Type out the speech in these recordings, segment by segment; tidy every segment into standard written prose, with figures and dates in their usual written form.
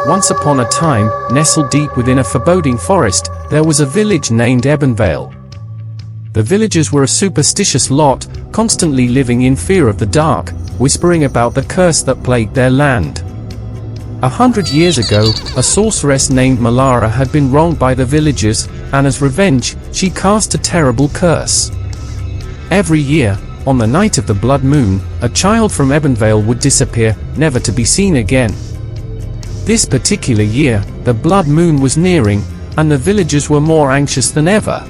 Once upon a time, nestled deep within a foreboding forest, there was a village named Ebbw Vale. The villagers were a superstitious lot, constantly living in fear of the dark, whispering about the curse that plagued their land. 100 years ago, a sorceress named Malara had been wronged by the villagers, and as revenge, she cast a terrible curse. Every year, on the night of the blood moon, a child from Ebbw Vale would disappear, never to be seen again. This particular year, the blood moon was nearing, and the villagers were more anxious than ever.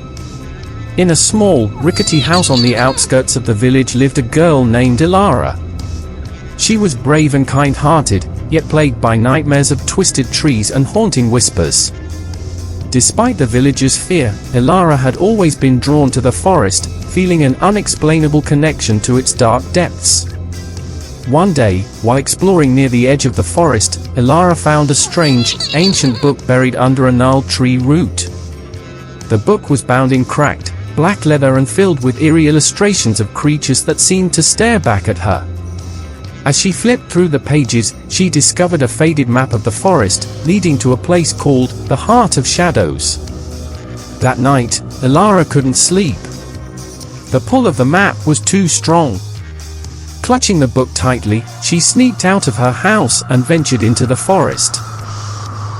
In a small, rickety house on the outskirts of the village lived a girl named Elara. She was brave and kind-hearted, yet plagued by nightmares of twisted trees and haunting whispers. Despite the villagers' fear, Elara had always been drawn to the forest, feeling an unexplainable connection to its dark depths. One day, while exploring near the edge of the forest, Elara found a strange, ancient book buried under a gnarled tree root. The book was bound in cracked, black leather and filled with eerie illustrations of creatures that seemed to stare back at her. As she flipped through the pages, she discovered a faded map of the forest, leading to a place called the Heart of Shadows. That night, Elara couldn't sleep. The pull of the map was too strong. Clutching the book tightly, she sneaked out of her house and ventured into the forest.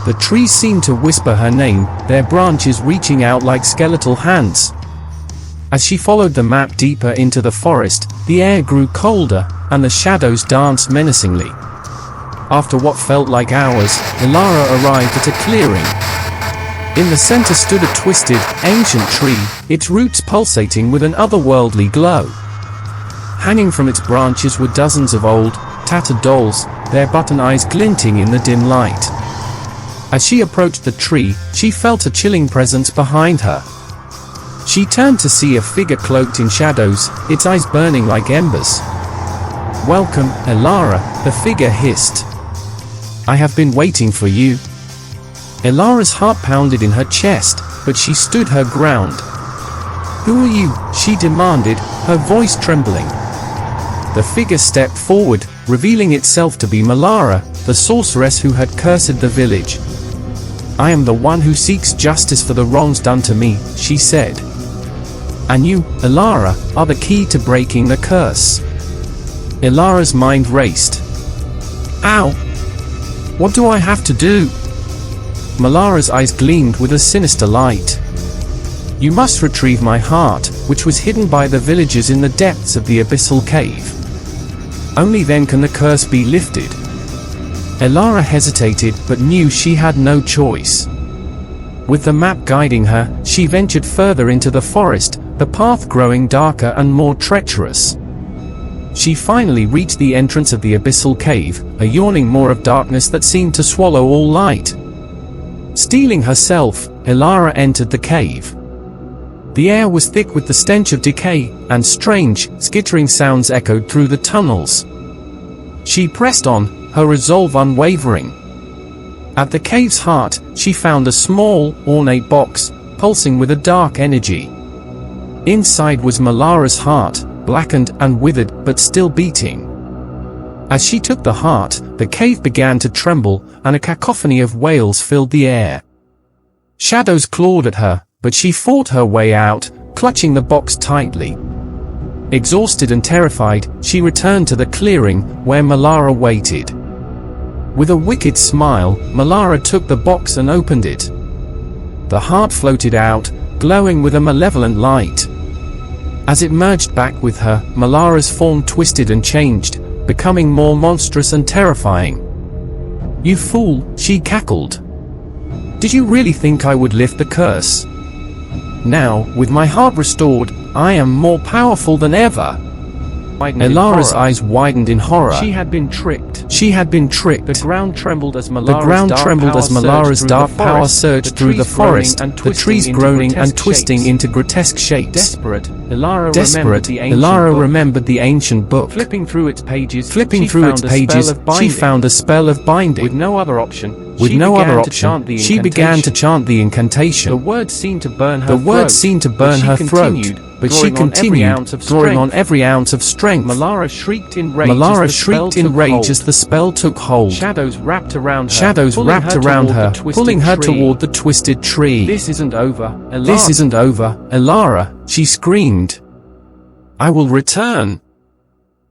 The trees seemed to whisper her name, their branches reaching out like skeletal hands. As she followed the map deeper into the forest, the air grew colder, and the shadows danced menacingly. After what felt like hours, Malara arrived at a clearing. In the center stood a twisted, ancient tree, its roots pulsating with an otherworldly glow. Hanging from its branches were dozens of old, tattered dolls, their button eyes glinting in the dim light. As she approached the tree, she felt a chilling presence behind her. She turned to see a figure cloaked in shadows, its eyes burning like embers. "Welcome, Elara," the figure hissed. "I have been waiting for you." Elara's heart pounded in her chest, but she stood her ground. "Who are you?" she demanded, her voice trembling. The figure stepped forward, revealing itself to be Malara, the sorceress who had cursed the village. "I am the one who seeks justice for the wrongs done to me," she said. "And you, Elara, are the key to breaking the curse." Elara's mind raced. "Ow! What do I have to do?" Malara's eyes gleamed with a sinister light. "You must retrieve my heart, which was hidden by the villagers in the depths of the abyssal cave. Only then can the curse be lifted." Elara hesitated but knew she had no choice. With the map guiding her, she ventured further into the forest, the path growing darker and more treacherous. She finally reached the entrance of the abyssal cave, a yawning maw of darkness that seemed to swallow all light. Steeling herself, Elara entered the cave. The air was thick with the stench of decay, and strange, skittering sounds echoed through the tunnels. She pressed on, her resolve unwavering. At the cave's heart, she found a small, ornate box, pulsing with a dark energy. Inside was Malara's heart, blackened and withered, but still beating. As she took the heart, the cave began to tremble, and a cacophony of wails filled the air. Shadows clawed at her, but she fought her way out, clutching the box tightly. Exhausted and terrified, she returned to the clearing, where Malara waited. With a wicked smile, Malara took the box and opened it. The heart floated out, glowing with a malevolent light. As it merged back with her, Malara's form twisted and changed, becoming more monstrous and terrifying. "You fool," she cackled. "Did you really think I would lift the curse? Now, with my heart restored, I am more powerful than ever." Elara's eyes widened in horror. She had been tricked. The ground trembled as Malara's dark power surged through the forest, the trees groaning and twisting into grotesque shapes. Desperate, Elara remembered the ancient book. Flipping through its pages, she found a spell of binding. With no other option, With no other option, she began to chant the incantation. The words seemed to burn her throat, but she continued, drawing on every ounce of strength. Malara shrieked in rage as the spell took hold. Shadows wrapped around her, pulling her toward the twisted tree. This isn't over, Elara. This isn't over, Elara, she screamed. I will return.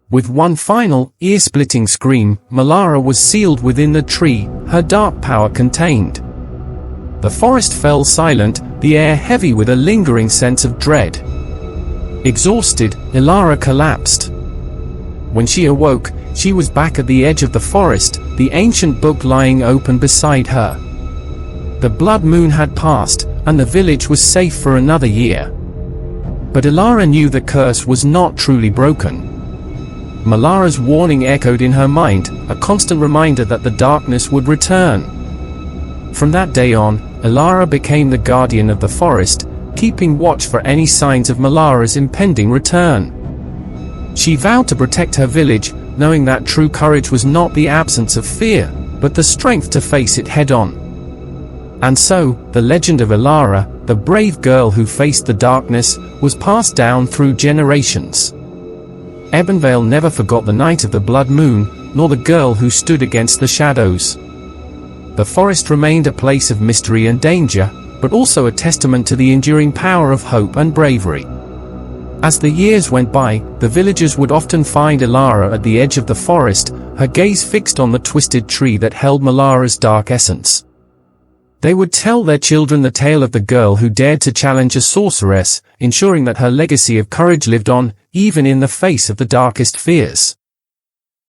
With one final, ear-splitting scream, Malara was sealed within the tree, her dark power contained. The forest fell silent, the air heavy with a lingering sense of dread. Exhausted, Elara collapsed. When she awoke, she was back at the edge of the forest, the ancient book lying open beside her. The blood moon had passed, and the village was safe for another year. But Elara knew the curse was not truly broken. Malara's warning echoed in her mind, a constant reminder that the darkness would return. From that day on, Elara became the guardian of the forest, keeping watch for any signs of Malara's impending return. She vowed to protect her village, knowing that true courage was not the absence of fear, but the strength to face it head-on. And so, the legend of Elara, the brave girl who faced the darkness, was passed down through generations. Ebbw Vale never forgot the night of the blood moon, nor the girl who stood against the shadows. The forest remained a place of mystery and danger, but also a testament to the enduring power of hope and bravery. As the years went by, the villagers would often find Elara at the edge of the forest, her gaze fixed on the twisted tree that held Malara's dark essence. They would tell their children the tale of the girl who dared to challenge a sorceress, ensuring that her legacy of courage lived on, even in the face of the darkest fears.